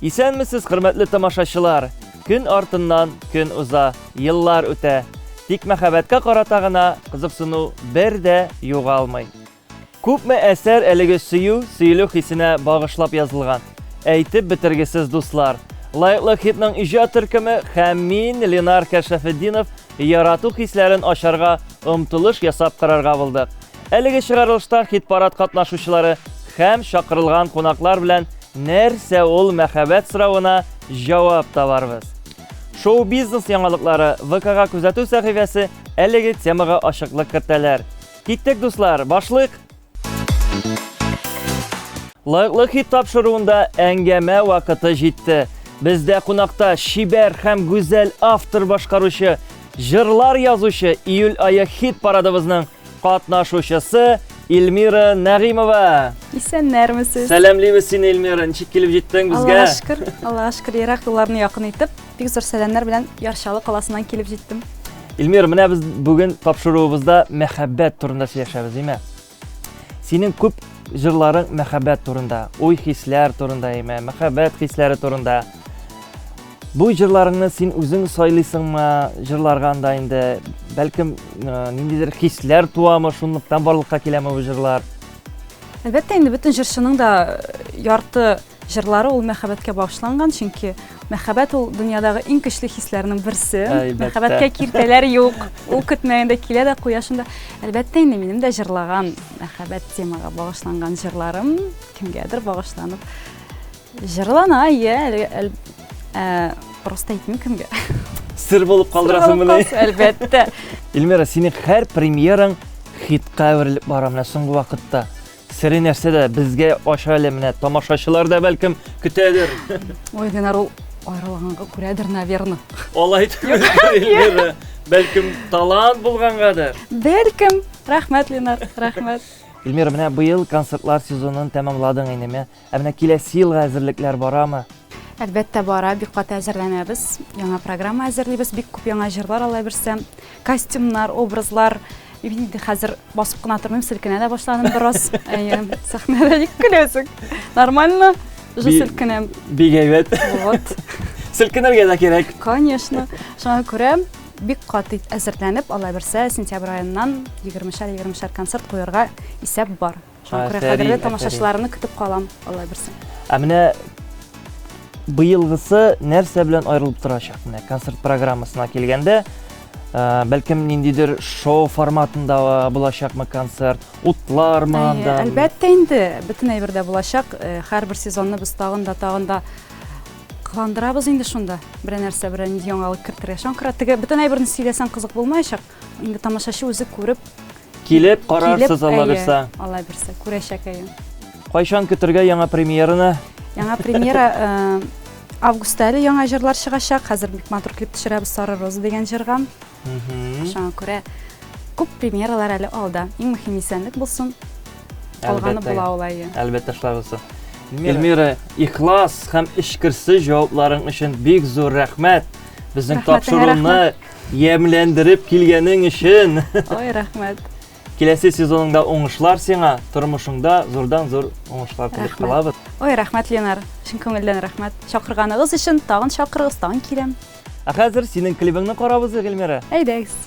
İsənmisiz, hörmətli tamaşaçılar? Gün артыннан gün uza, yıllar ötə. Тик мәхәббәткә карата гына кызыксыну бер дә югалмый. Күпме әсәр әлеге сөйлү хисенә багышлап язылган. Әйтеп бетергесез дуслар. Лайыклы хитның иҗат төркеме һәм мин, Ленар Кәшәфетдинов, ярату хисләрен ачарга омтылыш ясап карарга булдык. Әлеге чыгарылышта хит-парад катнашучылары һәм чакырылган кунаклар белән нәрсә ул мәхәббәт соравына җавап табарбыз. Шоу-бизнес яңалыклары ВК-га күзәтү сәхифәсе әлеге темага ачыклык кертәләр. Киттек, дуслар, башлыйк. Лайыклы хит тапшыруында әңгәмә вакыты җитте. Бездә кунакта шибәр һәм гүзәл автор башкаручы, җырлар язучы, июль айы хит парадыбызның катнашучысы Илмира Нәгыймова. Исәннәрмесез? Сәламлыйбыз сине, Илмира. Ничек килеп җиттең безгә? Аллаһка шөкер, ерак юлларны якын итеп, бик зур сәламнәр белән Яршалы каласыннан килеп җиттем. Илмира, менә без бүген тапшыруыбызда мәхәббәт турында сөйләшәбез, димә. Синең күп җырларың мәхәббәт турында, уй хисләр турында, мәхәббәт хисләре турында. Бу җырларыңны син үзең сайлыйсыңмы, җырларга анда инде, бәлкем ниндидер хисләр туамы, шунлыктан барлыкка киләме бу җырлар? Әлбәттә, инде бөтен җырчының да ярты җырлары ул мәхәббәткә багышланган, чөнки мәхәббәт ул дөньядагы иң көчле хисләрнең берсе. Мәхәббәткә киртәләр юк, ул көтмәгәндә килә дә куя шунда. Әлбәттә, инде минем дә җырлаган мәхәббәт темага багышланган җырларым кемгәдер багышланып җырлана, просто әйтмим кемгә. Сер булып калдырасың моны. Әлбәттә. Илмира, синең һәр премьераң хитка әверелеп бара менә соңгы вакытта. Сире нәрсәдә безгә аша әле менә тамашачылар да бәлкем көтәдер. Ой, Ленар, ул аерылганга күрәдер, наверное. Алай түгел, Илмира. Бәлкем талант булгангадыр. Бәлкем. Рәхмәт, Ленар, рәхмәт. Илмира, менә быел концертлар сезонын тәмамладың инде. Менә киләсе елга әзерлекләр барамы? Әлбәттә бара, бик каты әзерләнәбез. Яңа программа әзерлибез, бик күп яңа җырлар алай берсәм, костюмнар, образлар. Инде хәзер басып кына тормыйм, селкенә дә башладым бераз. Сәхнәдә ник көләсең? Нормально, уже селкенәм. Бик әйбәт. Вот. Селкенергә дә кирәк. Конечно. Шуңа күрә бик каты әзерләнеп, алай берсә сентябрь аеннан 20-20 концерт куярга исәп бар. Шуңа күрә кадерле тамашачыларны көтеп калам, алай берсә. Менә быелгысы нәрсә белән аерылып торачак? Менә концерт программасына килгәндә, бәлкем ниндидер шоу форматында булачакмы концерт, утлармы анда? Әлбәттә инде, бөтен әйбердә булачак. Һәрбер сезонны без тагын да кыландырабыз инде шунда. Бер нәрсә, бер нинди яңалык кертергә. Шуңа теге бөтен әйберне сөйләсәң кызык булмаячак. Инде тамашачы үзе күреп, килеп карарсыз, алла берсә. Алла берсә, күрәчәк әйе. Кайчан көтәргә яңа премьераны? Яңа премьера августта әле яңа җырлар чыгачак. Хәзер бик матур клип төшерәбез Сары Роза дигән җырга. Шуңа күрә күп премьералар әле алда. Иң мөһим исәнлек булсын. Калганы була улай. Әлбәттә шулай булсын. Илмира, ихлас һәм эчкерсез җавапларың өчен бик зур рәхмәт. Безнең тапшыруны ямьләндереп килгәнең өчен. Ой, рәхмәт. Киләсе сезоныңда уңышлар сиңа, тормышыңда зурдан-зур уңышлар теләп калабыз. Ой, рәхмәт, Ленар. Чын күңелдән рәхмәт. Чакырганыгыз өчен тагын чакырыгыз, тагын киләм. Хәзер синең клибыңны карабыз, Илмира. Әйдәгез.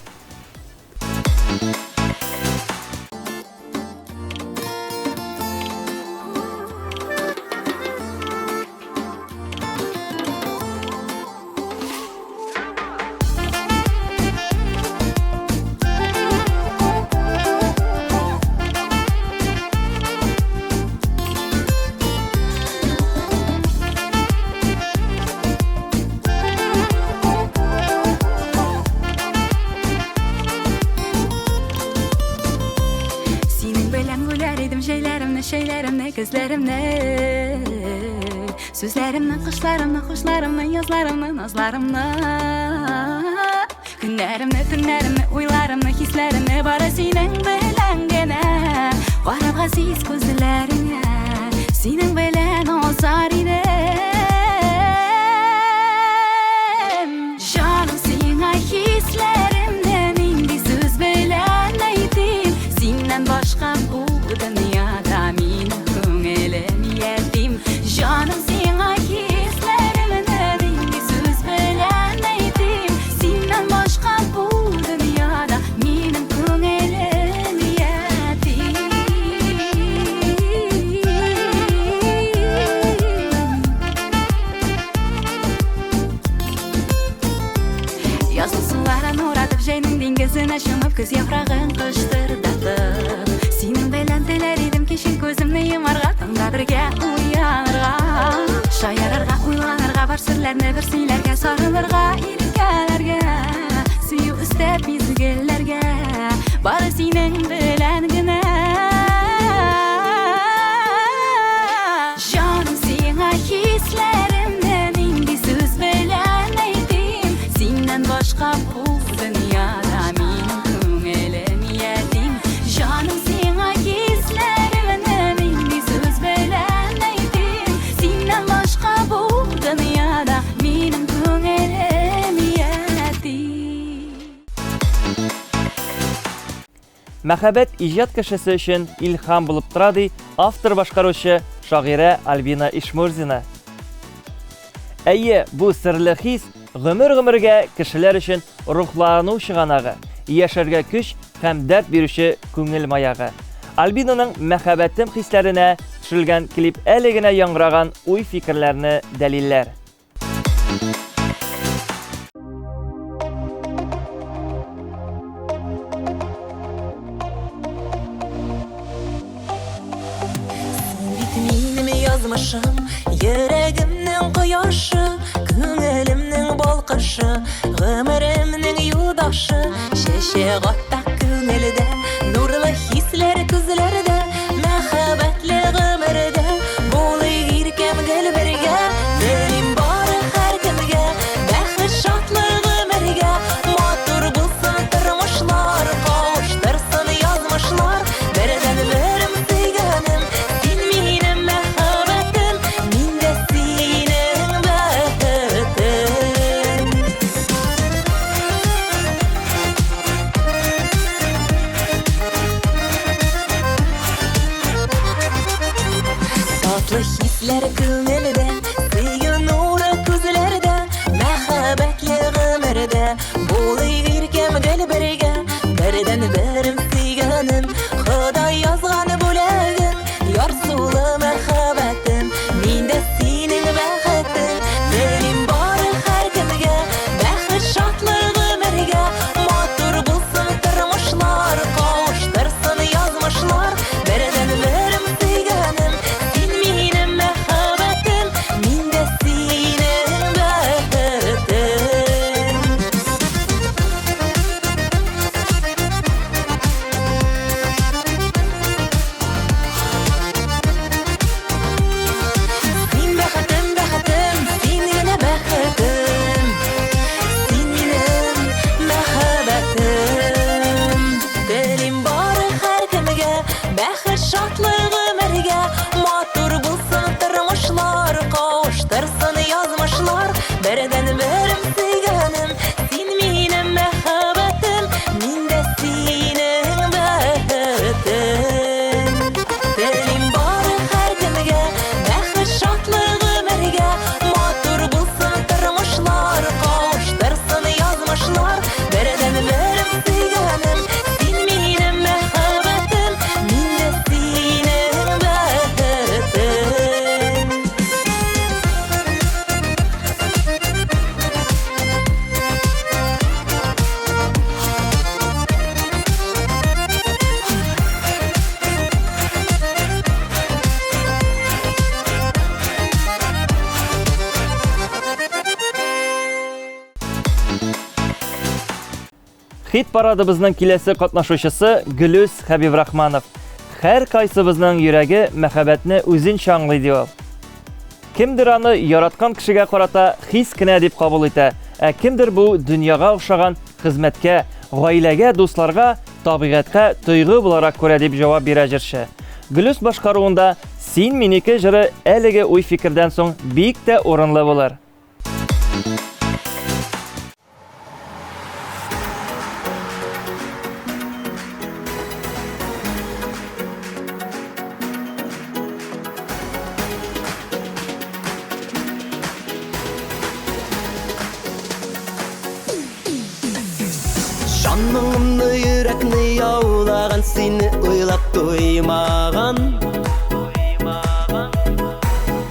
Şeylerimle, gözlerimle, sözlerimle, kuşlarımla, yazlarımla, nazlarımla, günlerimle, tünlerimle, uylarımla, hislerimle, bara senin belen gene, varıp aziz gözlerine, senin belen ozar idem, canım sana hislerimden indi söz belen aydım, senden başka bu dünyada. Canım sana hislerimden Көз яфрагын кыштырдатып, синең белән теләр идем кичен күземне йомарга, таңда бергә уянырга, шаярырга, уйланырга, бар серләрне бер сөйләргә, сарылырга, иркәләргә, сөю истәп изгелләргә, бары синең белән генә. Җаным, сиңа хисләремне нинди сүз белән әйтим, синнән башка бу дөньяда минем күңелем ятим. Җаным, сиңа хисләремне нинди сүз белән әйтим, синнән башка бу дөньяда минем күңелем ятим. Мәхәббәт иҗат кешесе өчен илһам булып тора ди автор башкаручы шагыйрә Альбина Ишмурзина. Әйе, бу серле хис гомер-гомергә кешеләр өчен рухлану чыганагы, яшәргә көч һәм дәрт бирүче күңел маягы. Альбинаның мәхәббәтем хисләренә төшелгән клип әле генә яңгыраган уй-фикерләрне дәлилләр. Yazmışım, yüreğimnin koyaşı, köngülümnin balqışı, ömrümnin yudaşı, şeşe qattak köngülde, nurlu hisler gözlerde, məxəbətli ömrdə, bolu irkem qəlbərgə, dilim barı hər kimgə, bəxti şadlıq ömrgə, matur bulsun tırmışlar, qavuştırsın yazmışlar, birdən verim seyganim, sin minim məxəbətim, min də sinin bəxtim. Tatlı hisler köngüldə, sevgi nuru gözlərdə, məxəbətli ömrdə, bolu irkem qəlbərgə, birdən verim seyganim, Xuda yazğan bulağın, yarsulu məxəbətim, min də sinin bəxtim, dilim barı hər kimgə, bəxti şadlıq ömrgə, matur bulsun tırmışlar, qavuştırsın yazmışlar, birdən verim seyganim, sin minim məxəbətim, min də sinin bəxtim. Sin bəxtim, bəxtim, sin yenə bəxtim, sin minim məxəbətim, dilim barı hər kimgə, bəxti şadlıq ömrgə, matur bulsun tırmışlar, qavuştırsın yazmışlar, birdən verim seyganim, sin minim məxəbətim, min də sinin bəxtim. Dilim barı hər kimgə, bəxti şadlıq ömrgə, matur bulsun tırmışlar, qavuştırsın yazmışlar, birdən verim seyganim, sin minim məxəbətim, min də sinin bəxtim. Хит парадыбызның киләсе катнашучысы Гөлүс Хәбибрахманов. Һәр кайсыбызның йөрәге мәхәббәтне үзенчә аңлый ди ул. Кемдер аны яраткан кешегә карата хис кенә дип кабул итә, ә кемдер бу дөньяга охшаган хезмәткә, гаиләгә, дусларга, табигатькә тойгы буларак күрә дип җавап бирә җырчы. Гөлүс башкаруында Син минеке җыры әлеге уй фикердән соң бик тә урынлы булыр. Жанымны, йөрәкне яулаган, сине уйлап туймаган.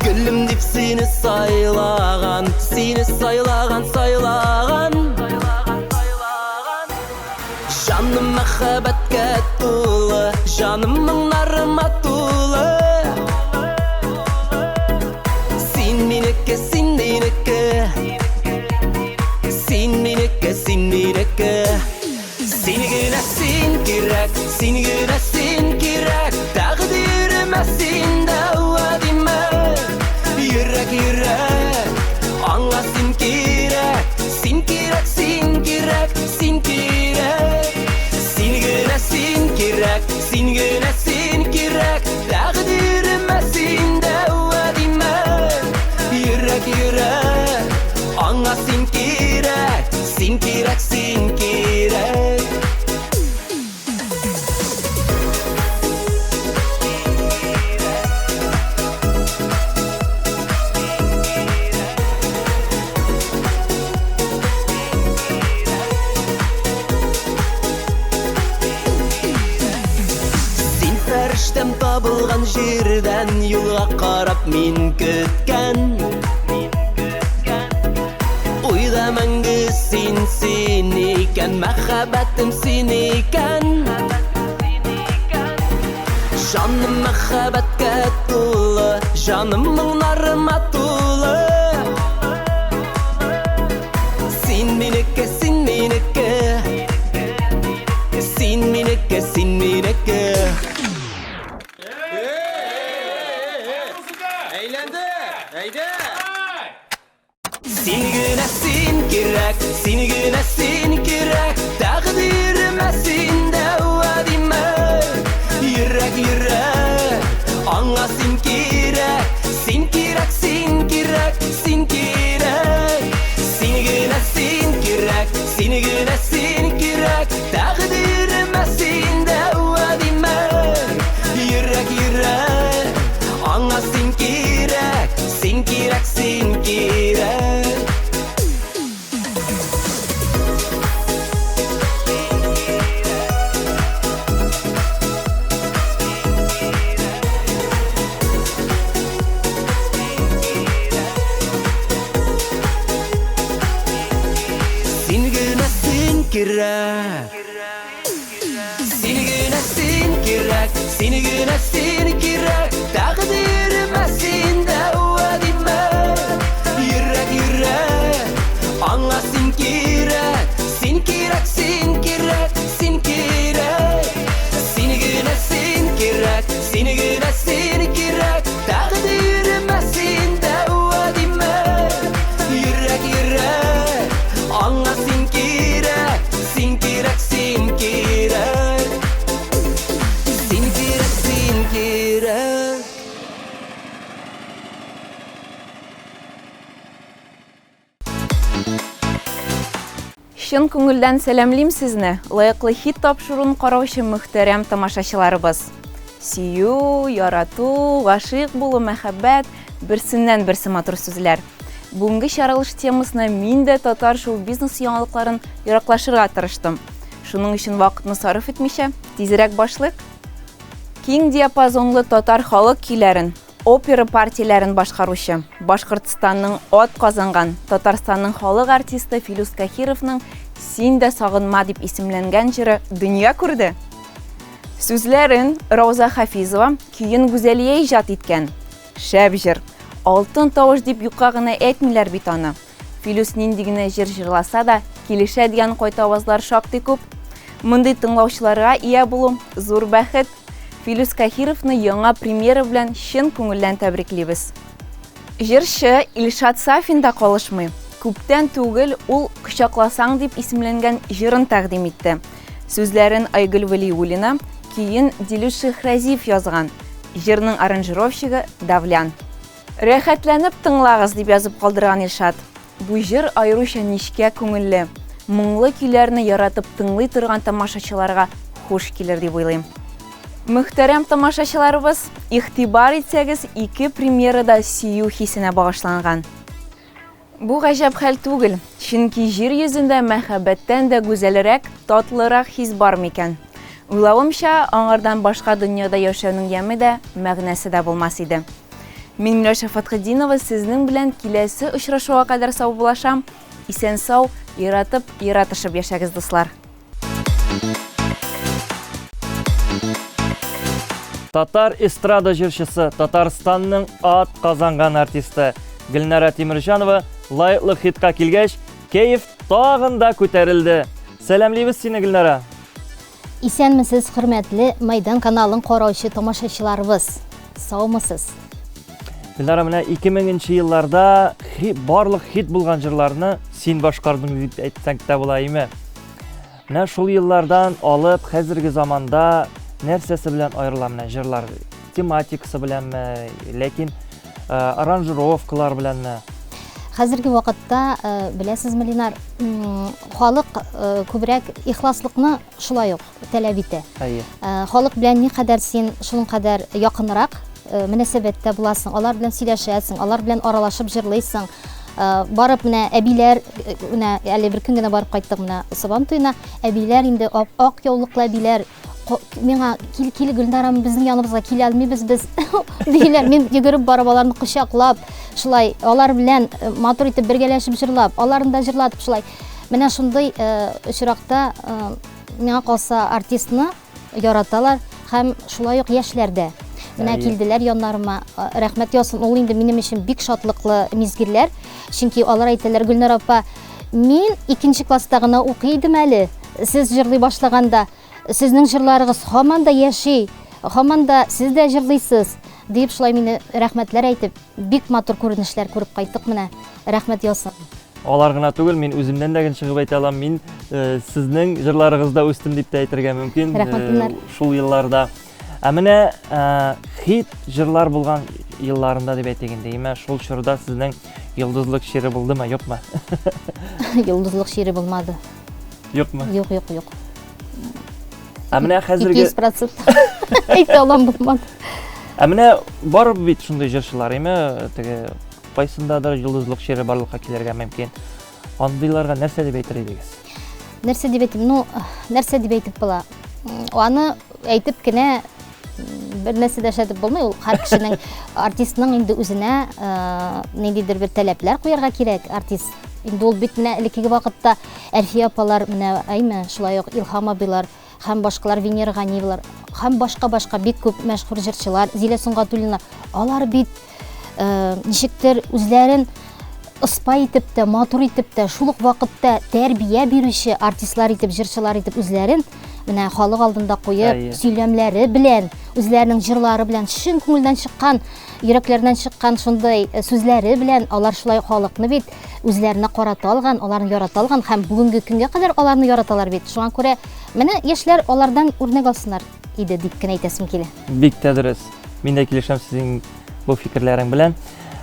Гөлüm дип сине сайлаган, сине сайлаган, сайлаган. Жаныма мәхәббәткә тулы, жанымның нарыма тулы. Син минеке, син минеке, син минеке, син минеке. Сине генә син кирәк, сине генә син кирәк. Тәкъдиремә син дә вәдимә. Йөрәк, йөрәк, аңа син кирәк, син кирәк, син кирәк, син кирәк. Сине генә син кирәк, син генә син кирәк. Тәкъдиремә син дә вәдимә. Йөрәк, йөрәк, аңа син кирәк, син кирәк, син кирәк. Фәрештәм табылган җирдән юлга карап мин көткән. Уйда мәңге син икән, мәхәббәтем син икән. Җаным мәхәббәткә тулы, җанымның нарыма тулы. Син минеке, син минеке, син минеке, син минеке. Син генә син кирәк, син генә син кирәк. Тәкъдиремә син дә вәдимә. Йөрәк, йөрәк, аңа син кирәк, син кирәк, син кирәк, син кирәк. Син генә син кирәк, син генә син кирәк. Тәкъдиремә син дә вәдимә. Йөрәк, йөрәк, аңа син кирәк, син кирәк, син кирәк. Син генә син кирәк, син генә син кирәк, син генә син кирәк. Тәкъдиремә син дә вәдимә. Йөрәк, йөрәк, аңа син кирәк, син кирәк, син кирәк, син кирәк. Син генә син кирәк, син генә син кирәк. Тәкъдиремә син дә вәдимә. Йөрәк, йөрәк, аңа син кирәк, син кирәк, син кирәк. Син кирәк, син кирәк. Шын күңелдән сәламлим сезне, лайыклы хит тапшыруын караучы мөхтәрәм тамашачыларыбыз. Сөю, ярату, гашыйк булу, мәхәббәт, берсеннән берсе матур сүзләр. Бүгенге чаралыш темасына мин дә татар шоу-бизнес яңалыкларын яраклашырга тырыштым. Шуның өчен вакытны сарыф итмичә, тизрәк башлыйк. Киң диапазонлы татар халык көйләрен, опера партияләрен башкаручы, Башкортстанның ат казанган Татарстанның халык артисты Филус Кахировның «Син дә сагынма» дип исемләнгән җыры дөнья күрде. Сүзләрен Рауза Хафизова, көен Гүзәлия иҗат иткән. Шәп җыр, алтын тавыш дип юкка гына әйтмиләр бит аны. Филус нинди генә җыр җырласа да, килешә дигән кайтавазлар шактый күп. Мондый тыңлаучыларга ия булу зур бәхет. Филус Кахировны яңа премьера белән чын күңелдән тәбриклибез. Җырчы Илшат Сафин да калышмый. Күптән түгел ул «Кочакласаң» дип исемләнгән җырын тәкъдим итте. Сүзләрен Айгөл Вәлиуллина, көен Дилүш Шихразиев язган. Җырның аранжировщигы Давлян. Рәхәтләнеп тыңлагыз дип язып калдырган Илшат. Бу җыр аеруча нечкә күңелле. Моңлы көйләрне яратып тыңлый торган тамашачыларга хуш килер дип уйлыйм. Мөхтәрәм тамашачыларыбыз, игътибар итсәгез, 2 премьерада сөю хисенә багышланган. Бу гаҗәп хәл түгел, чөнки җир йөзендә мәхәббәттән дә гүзәлрәк, татлырак хис бар микән. Уйлавымча, аңардан башка дөньяда яшәүнең яме дә, мәгънәсе дә булмас иде. Мин Миләүшә Фатхетдинова сезнең белән киләсе очрашуга кадәр саубулашам. Исән сау, яратып, яратышып яшәгез, дуслар. Татар эстрада җырчысы, Татарстанның ат казанган артисты Гөлнара Тимерҗанова лайыклы хитка килгәч, кәеф тагын да күтәрелде. Сәламлибез сине, Гөлнара. Исәнмесез, хөрмәтле Майдан каналын караучы тамашачыларыбыз. Саумысыз? Гөлнара, менә 2000нче елларда барлык хит булган җырларны син башкардың дип әйтсәң дә була име. Менә шул еллардан алып, хәзерге заманда нәрсәсе белән аерыла менә җырлар? Тематикасы беләнме, ләкин аранжировкалар беләнме? Хәзерге вакытта, беләсезме, Ленар, халык күбрәк ихласлыкны шулай ук таләп итә. Халык белән никадәр син шуның кадәр якынрак мөнәсәбәттә буласың, алар белән сөйләшәсең, алар белән аралашып җырлыйсың. Барып менә әбиләр, менә әле бер көн генә барып кайттык менә Сабан туена, әбиләр инде ак яулыклы әбиләр миңа кил Гөлнарам, безнең яныбызга килә алмыйбыз без диләр. Мин йөгереп барып аларны кочаклап, шулай алар белән матур итеп бергәләшеп җырлап, аларны да җырлатып шулай. Менә шундый очракта миңа калса артистны яраталар һәм шулай ук яшьләрдә. Менә килделәр яннарыма, рәхмәт ясын. Ул инде минем өчен бик шатлыклы мизгилләр. Чөнки алар әйтәләр: Гөлнар апа, мин 2нче класста гына укый идем әле. Сез җырлый башлаганда, сезнең җырларыгыз һаман да яши, һаман да сез дә җырлыйсыз дип шулай мине рәхмәтләр әйтеп, бик матур күренешләр күреп кайттык менә. Рәхмәт ясын. Алар гына түгел, мин үземнән дә чыгып әйтә алам, мин сезнең җырларыгызда үстем дип тә әйтергә мөмкин. Шул елларда. Ә менә хит җырлар булган елларында дип әйтегәндә, имә шул чорда сезнең йолдызлык шире булдымы, юкмы? Йолдызлык шире булмады. Юкмы? Юк. Ә менә хәзерге 200% әйтә алам булмады. Ә менә бар бит шундый җырчылар, имә теге кайсындадыр йолдызлык шире барлыкка килергә мөмкин. Андыйларга нәрсә дип әйтер идегез? Нәрсә дип әйтим? Ну, нәрсә дип әйтеп була? Аны әйтеп кенә бер нәрсә дә эшләтеп булмый. Ул һәр кешенең артистның инде үзенә ниндидер бер таләпләр куярга кирәк. Артист инде ул бит менә элекке вакытта Әлфия апалар, менә әйме шулай ук Илһам абыйлар һәм башкалар, Венера Ганиевлар һәм башка бик күп мәшһүр җырчылар, Зилә Сунгатуллина, алар бит ничектер үзләрен испай итеп тә, матур итеп тә, шул ук вакытта тәрбия бирүче артистлар итеп, җырчылар итеп үзләрен менә халык алдында куеп, сөйләмләре белән, үзләренең җырлары белән, шын күңелдән чыккан, йөрәкләреннән чыккан шундый сүзләре белән алар шулай халыкны бит үзләренә карата алган, аларны ярата алган һәм бүгенге көнгә кадәр аларны яраталар бит. Шуңа күрә менә яшьләр алардан үрнәк алсыннар иде дип кенә әйтәсем килә. Бик тә дөрес. Мин дә килешәм сезнең бу фикерләрең белән.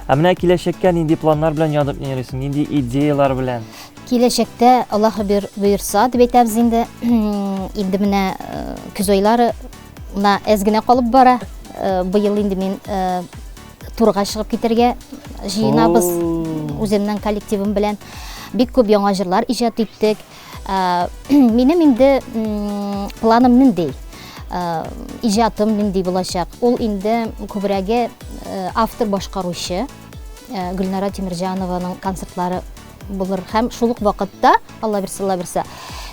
Ә менә киләчәккә нинди планнар белән ядып йөрисең, нинди идеялар белән? Киләчәктә Аллаһы боерса дип әйтәбез инде. Инде менә көз айлары әз генә калып бара. Быел инде мин турга чыгып китәргә җыенабыз. Үземнең коллективым белән бик күп яңа җырлар иҗат иттек. Минем инде планым нинди? Иҗатым нинди булачак? Ул инде күбрәге автор башкаручы Гөлнара Тимерҗанованың концертлары булыр һәм шул ук вакытта Алла бирсә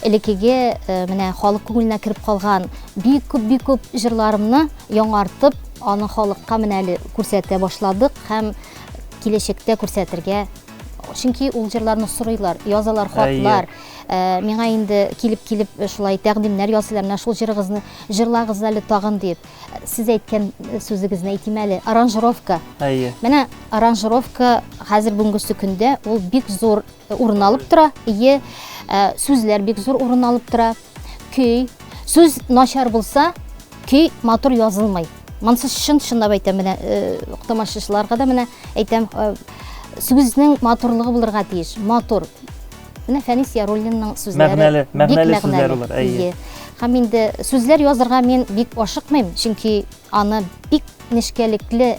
элеккеге менә халык күңеленә кирип калган бик күп җырларымны яңартып, аны халыкка менә әле күрсәтә башладык һәм киләчәктә күрсәтергә. Чөнки ул җырларны сорыйлар, язалар, хатлар. Миңа инде килеп шулай тәкъдимнәр ясыйлар, менә шул җырыгызны җырлагыз әле тагын дип. Сез әйткән сүзегезне әйтим әле, аранжировка. Менә аранжировка хәзер бүгенге көндә ул бик зур урын алып тора. Сүзләр бик зур урын алып тора. Көй, сүз начар булса, көй матур язылмый. Монсы чынлап әйтәм, менә тамашачыларга да менә әйтәм, сүзнең матурлыгы булырга тиеш. Матур. Менә Фәнис Яруллинның сүзләре мәгънәле сүзләр булыр. Һәм инде сүзләр язырга мин бик ашыкмыйм, чөнки аны бик нечкәлекле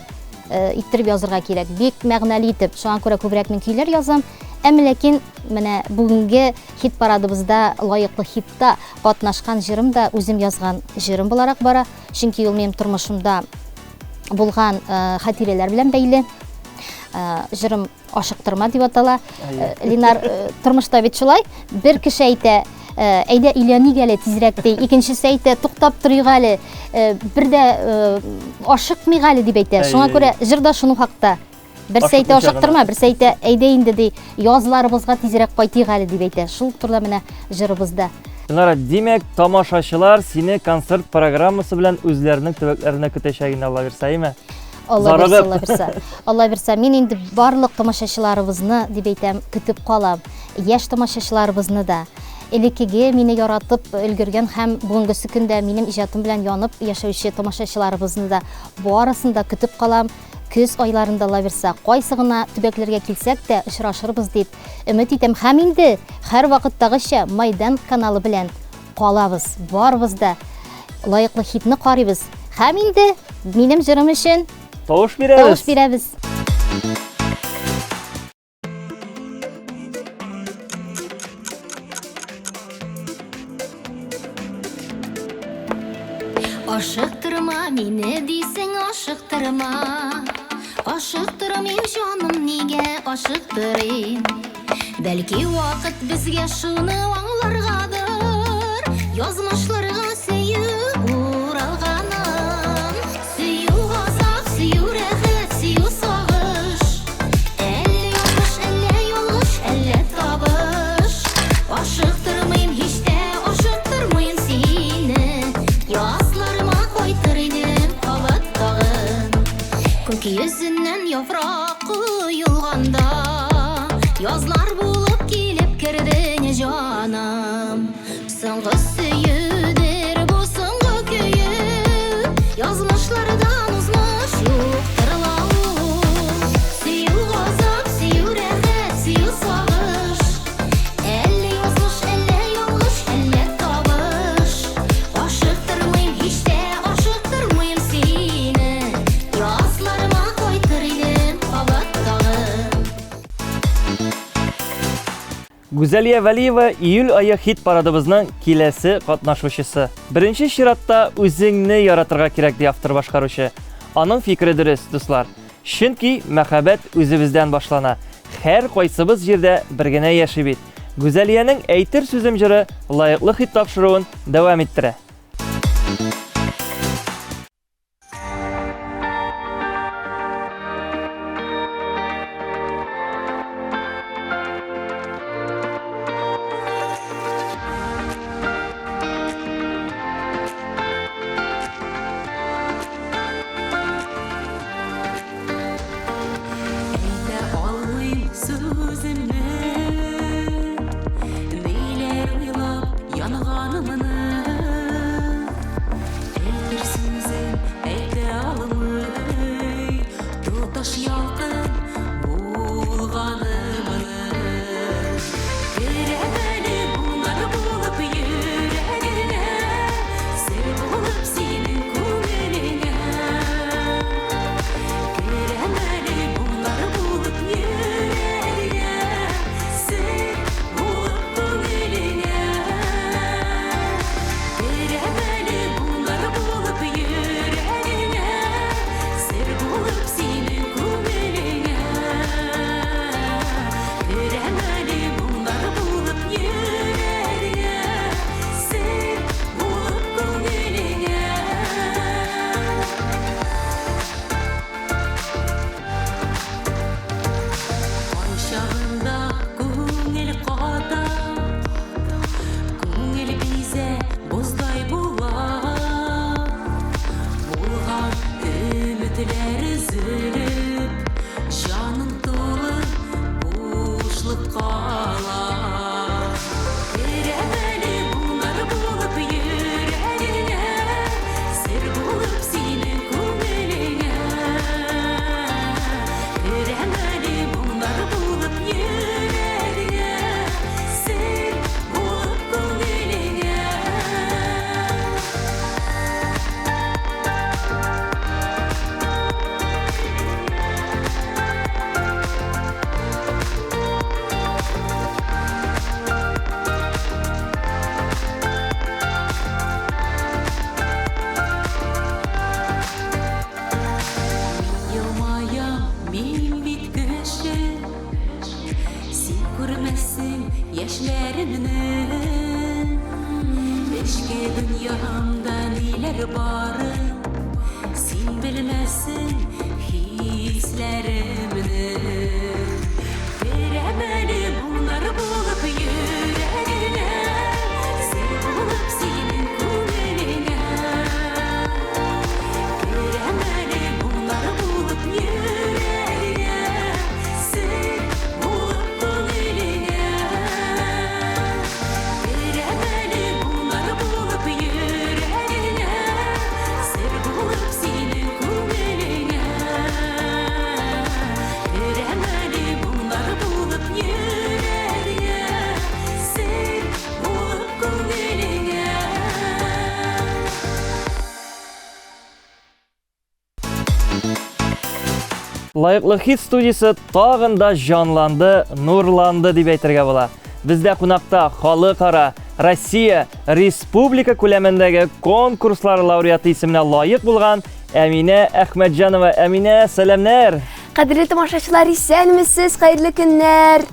иттереп язырга кирәк, бик мәгънәле итеп. Шуңа күрә күбрәк мин көйләр язам. Ләкин менә бүгенге хит парадыбызда лаеклы хитта катнашкан җырым да үзем язган җырым буларак бара, чөнки ул минем тормышымда булган хатирәләр белән бәйле. Җырым ашыктырма дип атала. Ленар, тормышта бит шулай. Бер кеше әйтә, әйдә өйләник әле тизрәк ди. Икенчесе әйтә, туктап торыйк әле, бер дә ашыкмыйк әле дип әйтә. Шуңа күрә җырда шуның хакта. Берсе әйтә ашыктырма, берсе әйтә, әйдә инде ди, язларыбызга тизрәк кайтыйк әле дип әйтә. Шул турда менә җырыбызда. Динара, димәк, тамашачылар сине концерт программасы белән үзләренең төбәкләренә көтәчәген Алла бирсә, әйме? Алла бирсә. Алла бирсә, мин инде барлык тамашачыларыбызны дип әйтәм, көтеп калам. Яшь тамашачыларыбызны да. Элекеге мине яратып өлгергән һәм бүгенгесе көндә минем иҗатым белән янып яшәүче тамашачыларыбызны да барысын да көтеп калам. Көз айларында Алла бирсә, кайсы гына төбәкләргә килсәк тә очрашырбыз дип өмет итәм. Һәм инде һәр вакыттагыча Майдан каналы белән калабыз. Барыбыз да лаеклы хитне карыйбыз. Һәм инде минем җырым өчен Тавыш бирәбез. Ашыктырма мине дисең, ашыктырма. Ашыктырмыйм җаным, нигә ашыктырыйм? Бәлки вакыт безгә шуны аңларгадыр. Язмышларга сөю уралганым. Сөю газап, сөю рәхәт, сөю сагыш. Әллә ялгыш, әллә ялгыш, әллә табыш. Ашыктырмыйм һич тә, ашыктырмыйм сине. Язларыма кайтыр идем кабат тагын. Күк йөзеннән яфрак коелганда, язлар булып килеп керде җаным. Соңгы сөюдер бу соңгы көю, язмышлардан узмыш юктыр лау. Сөю газап, сөю рәхәт, сөю сагыш. Әллә язмыш, әллә ялгыш, әллә табыш. Ашыктырмыйм һич тә, ашыктырмыйм сине. Язларыма кайтыр идем кабат тагын. Гүзәлия Вәлиева июль айы хит парадыбызның киләсе катнашучысы. Беренче чиратта үзеңне яратырга кирәк ди автор башкаручы. Аның фикере дөрес, дуслар. Чөнки мәхәббәт үзебездән башлана. Һәр кайсыбыз җирдә бер генә яши бит. Гүзәлиянең әйтер сүзем җыры лаеклы хит тапшыруын дәвам иттерә. Әйтә алмыйм сүземне, ниләр уйлап янганымны. dünyamda neler bari sen bilmezsin hislerimni veremeli bunlar bulup yüreğine sen bulup senin kulüne veremeli bunlar bulup yüreğine sen bulup kulüne veremeli bunlar bulup yüreğine sen bulup senin kulüne veremeli bunlar bulup yüreğine sen bulup kulüne. Лайыклы хит студиясы тагын да жанланды, нурланды дип әйтергә була. Бездә кунакта халыкара Россия Республика күләмендәге конкурслар лауреаты исеменә лаек булган Әминә Әхмәтҗанова. Әминә, сәламнәр. Кадерле тамашачылар, исәнмесез? Хәерле көннәр.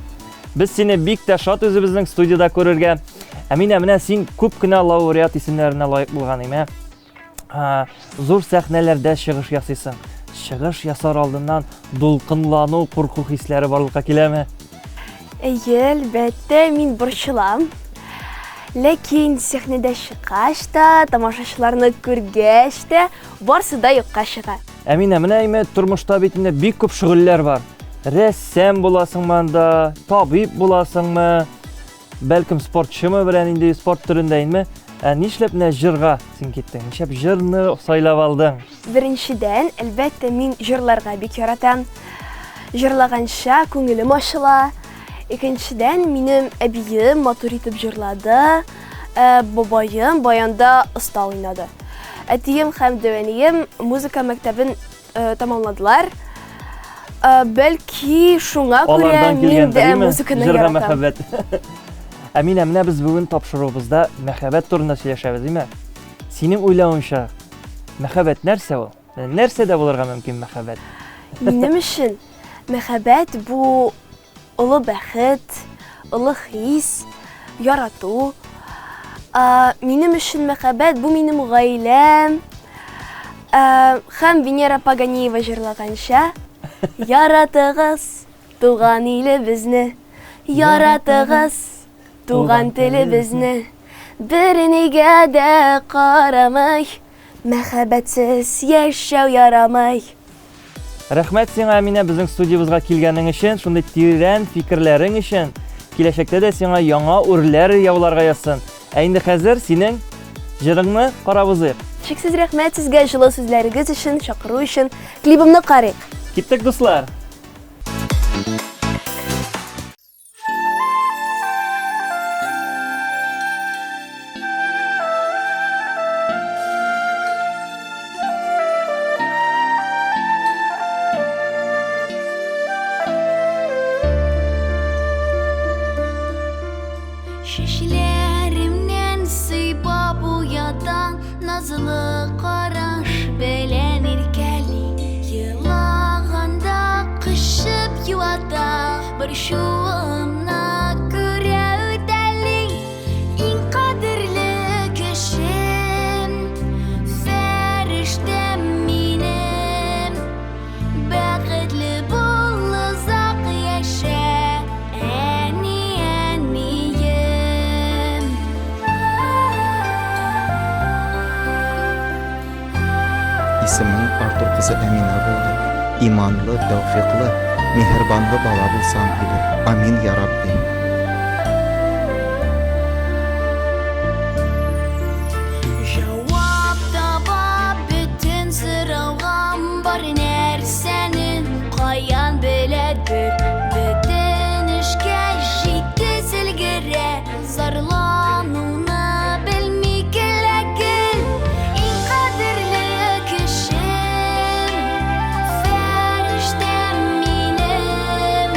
Без сине бик тә шат үзебезнең студияда күрергә. Әминә, менә син күп кенә лауреат исемнәренә лаек булган име. Зур сәхнәләрдә чыгыш ясыйсың. Чыгыш ясар алдыннан дулкынлану, курку хисләре барлыкка киләме? Әлбәттә, мин борчылам. Ләкин сәхнәдә чыккач та, тамашачыларны күргәч тә, барсы да юкка чыга. Әминә, менә име тормышта бит инде бик күп шөгыльләр бар. Рәссам буласыңмы анда, табиб буласыңмы, бәлкем спортчымы белән инде спорт төрендә инме? Нишләп менә җырга син киттең? Нишләп җырны сайлап алдың? Беренчедән, әлбәттә, мин җырларга бик яратам. Җырлаганча күңелем ачыла. Икенчедән, минем әбием матур итеп җырлады. Бабаем баянда оста уйнады. Әтием һәм дәвәнием музыка мәктәбен тамамладылар. Бәлки шуңа күрә мин дә музыканы яратам. Әминә, менә без бүген тапшыруыбызда мәхәббәт турында сөйләшәбез, диме? Синең уйлавыңча, мәхәббәт нәрсә ул? Нәрсәдә булырга мөмкин мәхәббәт? Минем өчен мәхәббәт бу олы бәхет, олы хис, ярату. Минем өчен мәхәббәт бу минем гаиләм. Һәм Венера Паганиева җырлаганча, яратыгыз туган илебезне, яратыгыз туган телебезне, бернигә дә карамый, мәхәббәтсез яшәү ярамый. Рәхмәт сиңа, Әминә, безнең студиябызга килгәнең өчен, шундый тирән фикерләрең өчен. Киләчәктә дә сиңа яңа үрләр яуларга язсын. Инде хәзер синең җырыңны карабыз. Шексез рәхмәт сезгә җылы сүзләрегез өчен, чакыру өчен. Клибымны карыйк. Киттек, дуслар. Şişlerimden sıyba bu yadan nazlı karaş belenir kelli yılağında kışıp yuvada bir şuumna göre ödeli in kadirli kişim feriştem minem bəxtli buluzaq yaşa İsmim Artur kızı Əminə oldu. İmanlı, tevfikli, mehribanlı bala bulsan bilir. Amin ya Rabbi. Cevap tapa bütün sıralğam var nersenin qayan belədir. Bütün işkə jitdi silgirə zarlanuna bilmikləgil. İn qadirli kişim feriştem minem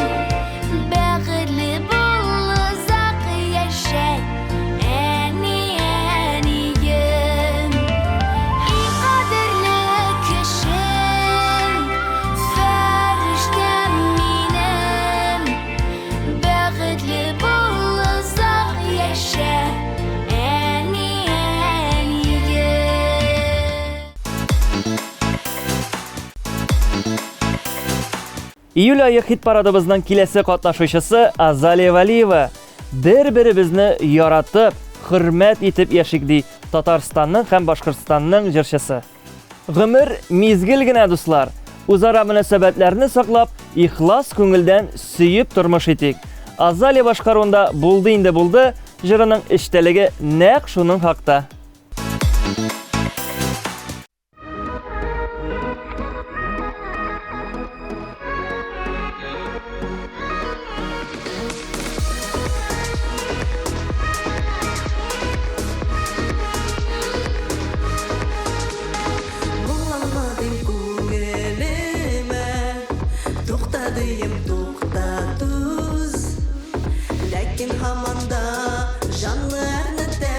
Июль айы хит парадыбызның киләсе катнашучысы Азалия Валиева. Бер-беребезне яратып, хөрмәт итеп яшик ди Татарстанның һәм Башкортстанның җырчысы. Гомер мизгел генә, дуслар. Үзара мөнәсәбәтләрне саклап, ихлас күңелдән сөеп тормыш итик. Азалия башкаруында булды инде булды, җырының эчтәлеге нәкъ шуның хакта. Булamadım күңелемә, туктадым туктатуз. Ләкин һаман да җанны әрнетә,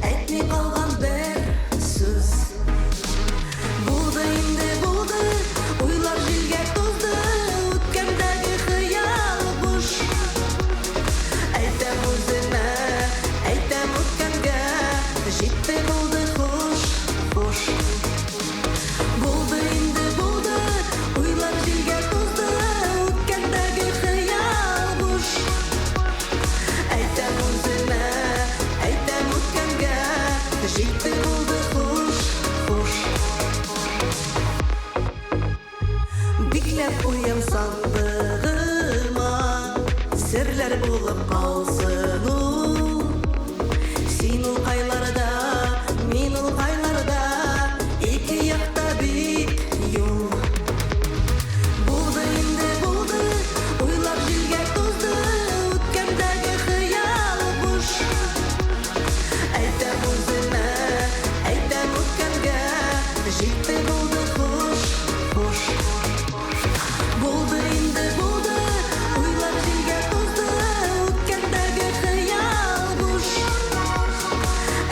әйтми калган бер сүз. Булды инде булды, уйлар җилгә тузды, үткәндәге хыял буш. Әйтәм үземә, әйтәм үткәнгә, җитте булды хуш, хуш. Булды инде булды, уйлар җилгә тузды, үткәндәге хыял буш. Әйтәм үземә, әйтәм үткәнгә, җитте булды хуш, хуш. Бикләп куям сандыгыма, серләр булып калсын ул. Син ул кайларда, мин ул кайларда, ике якта бик юл. Булды инде булды, уйлар җилгә тузды, үткәндәге хыял буш. Әйтәм үземә, әйтәм үткәнгә, җитте булды хуш, хуш. Булды инде булды, уйлар җилгә тузды, үткәндәге хыял буш.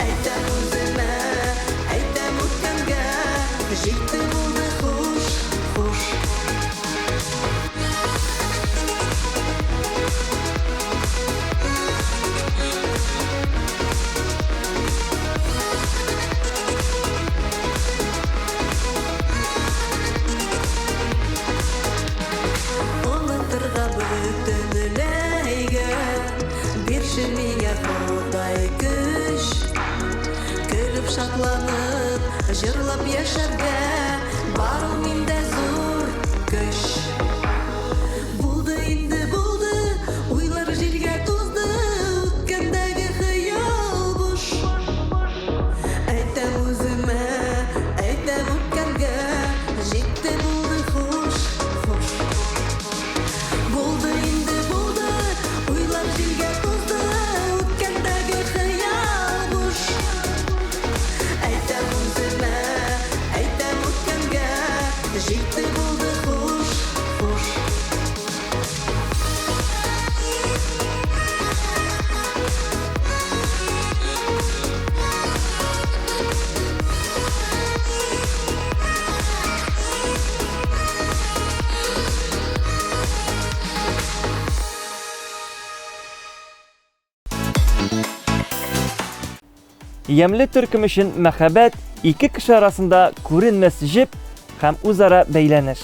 Әйтәм үземә, әйтәм үткәнгә, җитте булды хуш, хуш. Онытырга бөтенләйгә, бирші миңа Ходай көч. Көліп шатланып, җырлап яшәргә, бар ул миндә зур көч. Булды инде булды, уйлар җилгә тузды, үткәндәге хыял буш. Әйтәм үземә, әйтәм үткәнгә, җитте булды хуш, хуш. Булды инде булды, уйлар җилгә тузды, үткәндәге хыял буш. Әйтәм үземә, әйтәм үткәнгә, җитте булды хуш, хуш. Ямле төркем өчен мәхәббәт ике кеше арасында күренмәс җеп һәм үзара бәйләнеш.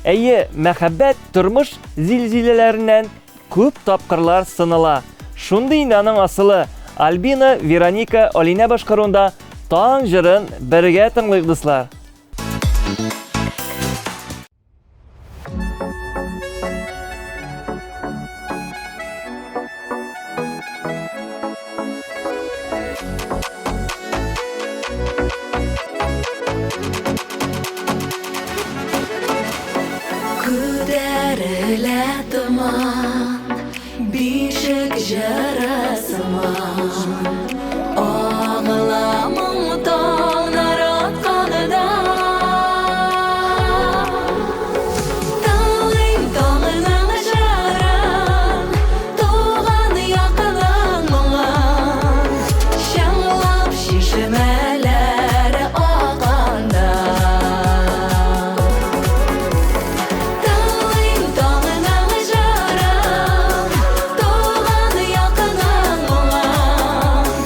Әйе, мәхәббәт тормыш зилзиләләреннән күп тапкырлар сыныла. Шундый инде аның асылы. Альбина, Вероника, Алина башкаруында таң җырын бергә тыңлыйк, дуслар. Күтәрелә томан, бишек җырысыман. Аңламың таңнар атқанында. Талыйм таңының жырын, туған якының мұңын. Шаңлап шишмәләре акканда. Талыйм таңының жырын, туған якының мұңын.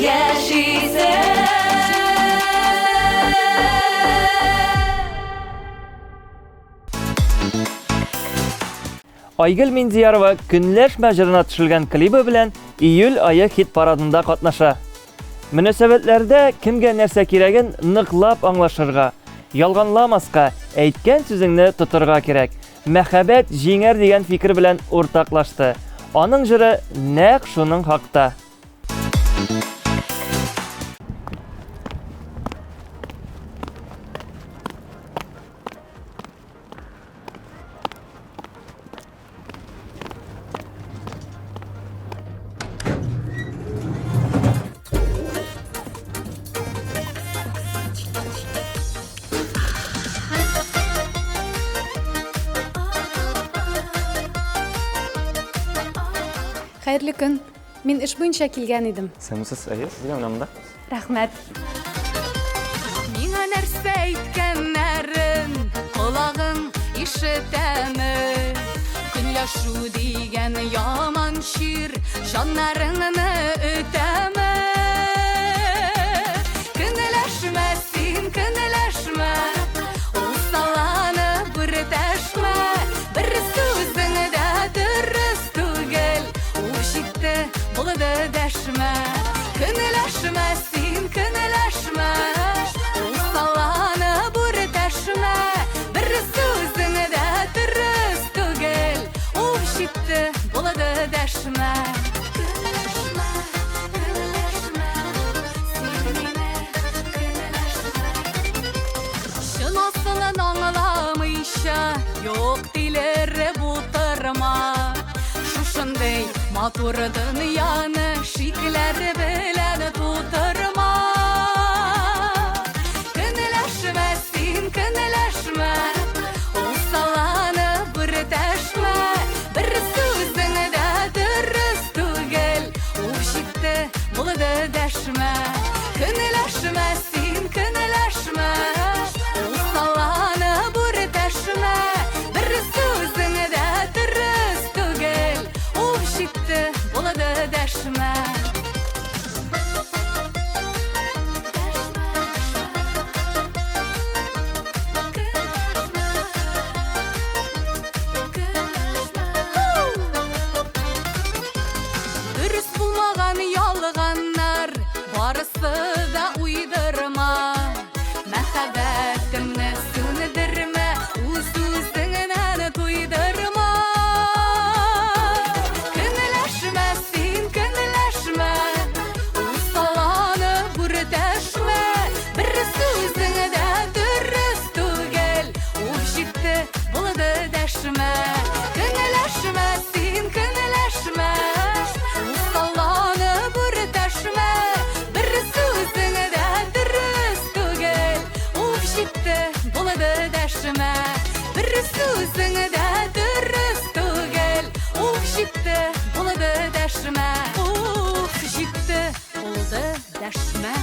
яшисең. Айгөл Миндиярова Көнләш мәҗренә төшелгән клибы белән июль айы хит парадында катнаша. Мөнәсәбәтләрдә кемгә нәрсә кирәген ныклап аңлашырга, ялганламаска, әйткән сүзеңне тотырга кирәк. Мәхәббәт җиңәр дигән фикер белән уртаклашты. Аның җыры нәкъ шуның хакта. Хәерле көн. Мин эш буенча килгән идем. Сәмсез әйе, сезгә менә монда. Рәхмәт. Миңа нәрсә әйткәннәрен колагың ишетәме? Көнләшү дигән яман шир җаннарыңны үтәме? Көнләшмә син, көнләшмә, усалланып бүртәшмә, бер сүзеңне дә дөрес түгел, ушитте булды дәшмә. Көнләшмә син, көнләшмә, усалланып бүртәшмә, бер сүзеңне дә дөрес түгел, ушитте булды дәшмә. Көнләшмә, көнләшмә, син мине көнләшмә. Чын асылын аңламыйча, юк диләре бутырма. Шушындай матур дөньяны шикләр белән тутырма. Көнләшмә син, көнләшмә, усалланып бүртәшмә, бер сүзеңне дә дөрес түгел, ушитте булды дәшмә. Көнләшмә син, көнләшмә, усалланып бүртәшмә, бер сүзеңне дә дөрес түгел, ушитте булды дәшмә. Дөрес булмаган ялганнар барысы да уйдырма. Мәхәббәтемне сүндермә, үз-үзеңнән туйдырма. Көнләшмә син, көнләшмә, усалланып бүртәшмә, бер сүзеңне дә дөрес түгел, ушитте булды дәшмә. Көнләшмә син, көнләшмә, усалланып бүртәшмә, бер сүзеңне дә дөрес түгел, ушитте булды дәшмә. Бер сүзеңне дә дөрес түгел, ушитте булды дәшмә. Ушитте булды дәшмә.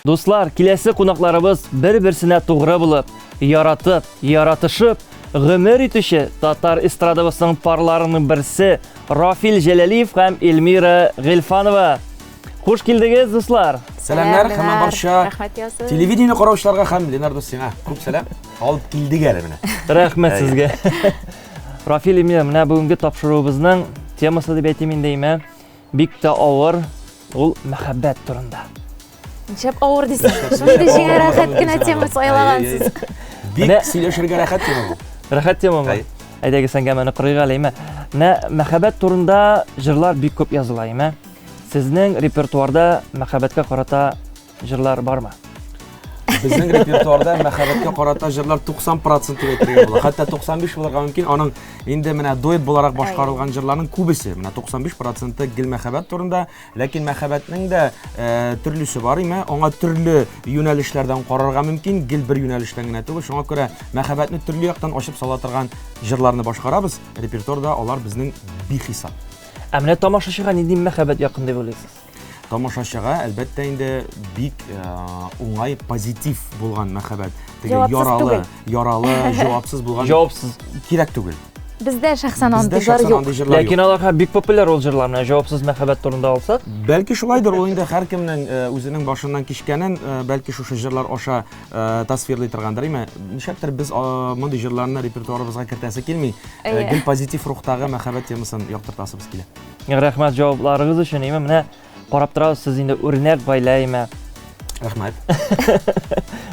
Дуслар, киләсе кунакларыбыз бер-берсенә тугры булып, яратып, яратышып, гомер итүче татар эстрадабызның парларының берсе Рафил Җәләлиев һәм Эльмира Гыйльфанова. Хуш килдегез, дуслар. Сәламнәр һәм барша телевидение караучыларга һәм Ленардо сиңа күп сәлам. Алып килдек әле менә. Рәхмәт сезгә. Рафил, Эльмира, менә бүгенге тапшыруыбызның темасы дип әйтим инде имә. Бик тә авыр, ул мәхәббәт турында. Шәп авыр дисең. Шундый җиңел рәхәт кенә тема сайлагансыз. Бик сөйләшергә рәхәт тема бу. Рәхәт тема бу. Әйдәгез сәнгә менә кырыйга әлеме. Мәхәббәт турында җырлар бик күп языла име. Сезнең репертуарда мәхәббәткә карата җырлар бармы? Bizning repertuarda мәхәббәткә карата җырлар 90% дип әйтергә була. Хәтта 95 булырга мөмкин. Аның инде менә дуэт буларак башкарылган җырларның күбесе, менә 95% гел мәхәббәт турында, ләкин мәхәббәтнең дә төрлесе бар име, аңа төрле юнәлешләрдән карарга мөмкин, гел бер юнәлештән генә түгел. Шуңа күрә мәхәббәтне төрле яктан ачып сала торган җырларны башкарабыз. Репертуарда алар безнең бихисап. Ә менә тамашачыга нинди мәхәббәт якын дип уйлыйсыз? Тамашачыга әлбәттә инде бик уңай позитив булган мәхәббәт. Җавапсыз Яралы, җавапсыз булган. Җавапсыз Кирәк түгел. Бездә шәхсән Бездә андый җыр шәхсән юк. андый җырлар юк. Ләкин аларга бик популяр ул җырлар менә җавапсыз мәхәббәт турында алсак. Бәлки шулайдыр, ул инде һәркемнең үзенең башыннан кичкәнен бәлки шушы җырлар аша тасвирлый торгандыр, име? Нишәптер без мондый җырларны репертуарыбызга кертәсе килми, гел позитив рухтагы мәхәббәт темасын яктыртасыбыз килә. Рәхмәт җавапларыгыз өчен. Име менә карап торабыз, сез инде үрнәк байлайма. Рәхмәт.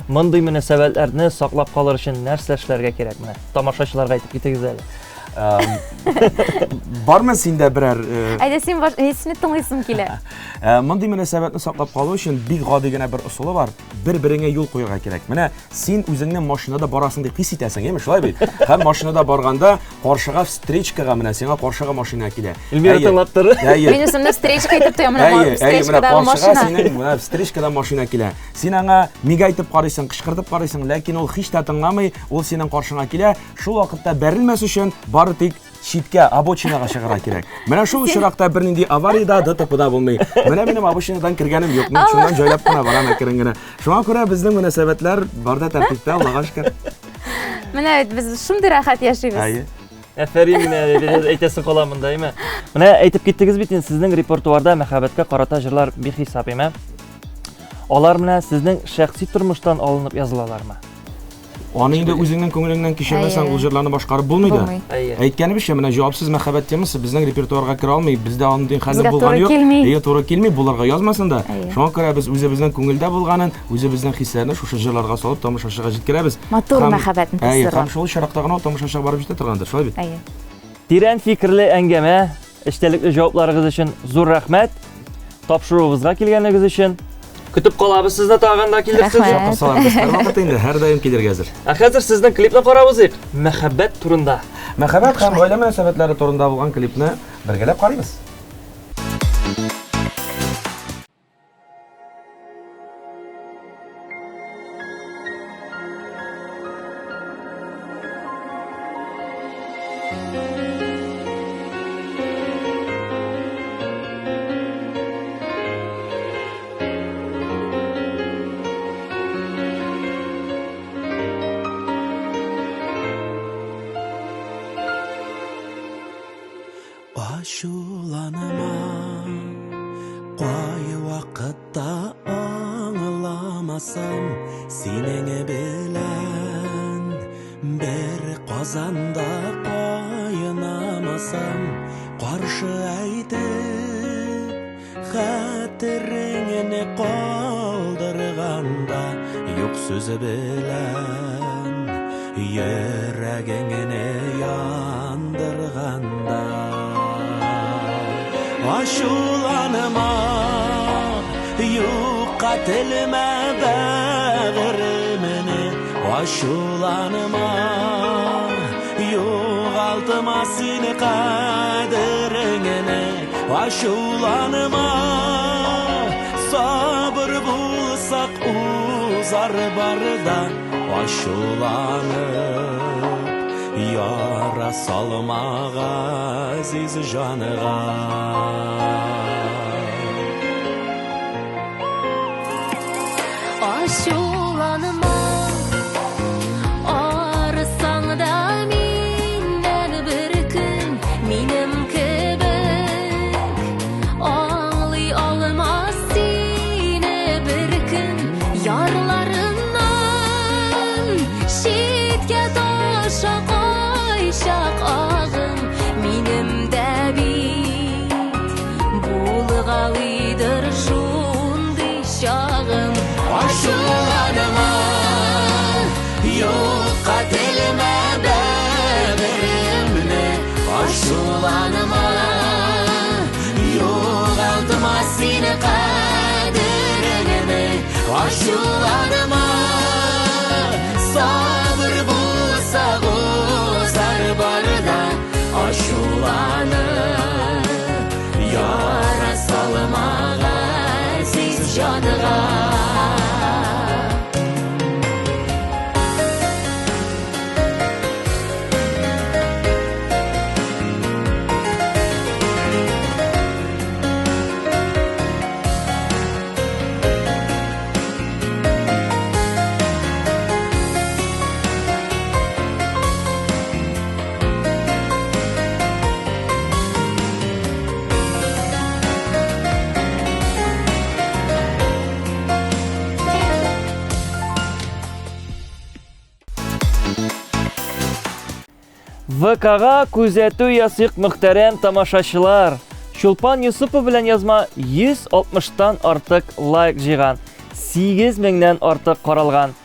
Мондый мөнәсәбәтләрне саклап калыр өчен нәрсә эшләргә кирәк менә? Тамашачыларга әйтеп китегез әле. Бармы синдә берәр Әйдә син һичне тыңлыйсың килә. мондый мөнәсәбәтне саклап калу өчен бик гади генә бер ысулы бар. Бер-береңә юл куярга кирәк. Менә син үзеңне машинада барасың дип хис итәсең, яме шулай бит? Һәм машинада барганда каршыга встречкага менә сиңа каршыга машина килә. Илмира тыңлап тор. Мин үземне встречка итеп тоям, менә встречкадагы каршыга машина. синең менә встречкада машина килә. Син аңа мига итеп карыйсың, кычкыртып карыйсың, ләкин ул һич тә тыңламый, ул синең каршыңа килә. Шул вакытта бәрелмәс өчен бары тик читкә, обочинага чыгарга кирәк. Менә шул очракта бернинди авариядә ДТПда булмый. Менә минем обочинадан кергәнем юк. Мин шуннан җайлап кына барам әкрен генә. Шуңа күрә безнең мөнәсәбәтләр барда тәртиптә, Аллага шөкер. Менә без шундый рәхәт яшибез. Әйе. Әфәрин менә әйтәсе каламында, име? Менә әйтеп киттегез бит, сезнең репертуарда мәхәббәткә карата җырлар бихисап, име? Алар менә сезнең шәхси тормыштан алынып язылалармы? Аны инде үзеңнең күңелеңнән кичермәсәң, ул җырларны башкарып булмый да. Әйткәнебезчә, менә җавапсыз мәхәббәт темасы безнең репертуарга кера алмый. Бездә андый хәзер булган юк. Туры килми, булырга язмасын да. Шуңа күрә без үзебезнең күңелдә булганын, үзебезнең хисләрне шушы җырларга салып тамашачыга җиткерәбез. Матур мәхәббәтне Әйе, һәм шул чиракта гына тамашачыга барып җитә торгандыр, шулай бит? Әйе. Тирән фикерле әңгәмә, эчтәлекле җавапларыгыз өчен зур рәхмәт. Тапшыруыбызга килгәнегез өчен көтеп калабыз сезне, тагын да килерсез. Чакырсалар, без һәрвакыт инде һәр даим килергә әзер. Хәзер сезнең клипны карабыз, мәхәббәт турында. Мәхәббәт һәм гаилә мөнәсәбәтләре турында булган клипны бергәләп карыйбыз. Ачуланма, кай вакытта аңламасам, синең белән бер казанда кайнамасам, каршы әйтеп хәтереңне калдырганда, юк сүзе белән йөрәгеңне яндырганда. Ачуланма, юкатылма бәгыремне. Ачуланма, югалтма сине кадереңне. Ачуланма, сабыр булсак узар барда. Ачуланып яра салмага азиз жаныга. Ачуланма, арысаң да миннән бер көн, минем кебек аңлый алмас сине бер көн. Ярларыннан читкә таша кайчак агым, минем дә бит булгалыйдыр шундый чагым. Ачуланма, юкатылма бәгыремне. Ачуланма, югалтма сине кадереңне. Ачуланма, ВК-га күзәтү ясыйк мөхтәрәм тамашачылар. Чулпан Юсупов белән язма 160-тан артык лайк җыйган, 8000-нән артык каралган.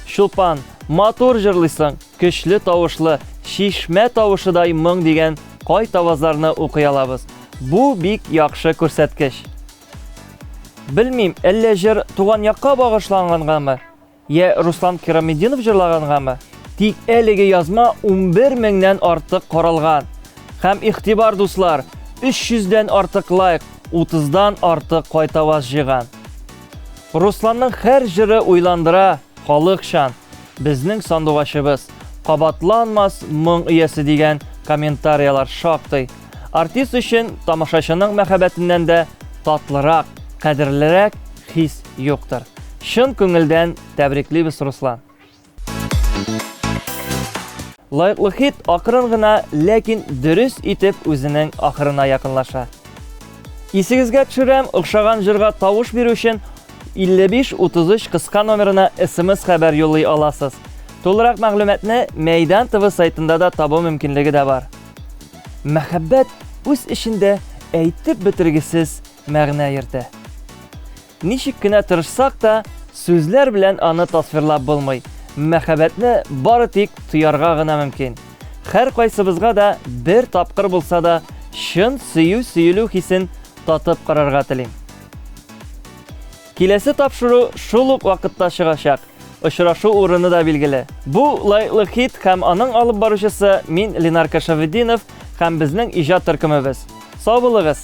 Чулпан, матур җырлыйсың, көчле тавышлы, шишмә тавышыдай моң дигән кай тавазларны укый алабыз. Бу бик яхшы күрсәткеч. Белмим, әллә җыр туган якка багышлангангамы? Я Руслан Керамединов җырлагангамы? Тик әлеге язма 11000-нән артык каралган. Һәм игътибар дуслар, 300-дән артык лайк, 30-дан артык кайтаваз җыйган. Русланның һәр җыры уйландыра, халыкчан. Безнең сандугачыбыз кабатланмас моң иясе дигән комментариялар шактый. Артист өчен тамашачының мәхәббәтеннән дә татлырак, кадерлерәк хис юктыр. Шын күңелдән тәбриклибез, Руслан. Лайклы хит акрын гына, ләкин дөрес итеп үзенең ахырына якынлаша. Исегезгә төшерәм, охшаган җырга тавыш бирү өчен 5533 кыска номерына SMS хәбәр юллый аласыз. Толырак мәгълүматны Мәйдан ТВ сайтында да табу мөмкинлеге дә бар. Мәхәббәт үз эчендә әйтеп бетергесез мәгънә йөртә. Ничек кенә тырышсак та, сүзләр белән аны тасвирлап булмый. Мәхәббәтне бары тик тоярга гына мөмкин. Һәр кайсыбызга да бер тапкыр булса да шын сөю-сөелү хисен татып карарга телим. Киләсе тапшыру шул ук вакытта чыгачак. Очрашу урыны да билгеле. Бу лайклы хит һәм аның алып баручысы мин Ленар Кашавиддинов һәм безнең иҗат төркемебез. Сау булыгыз!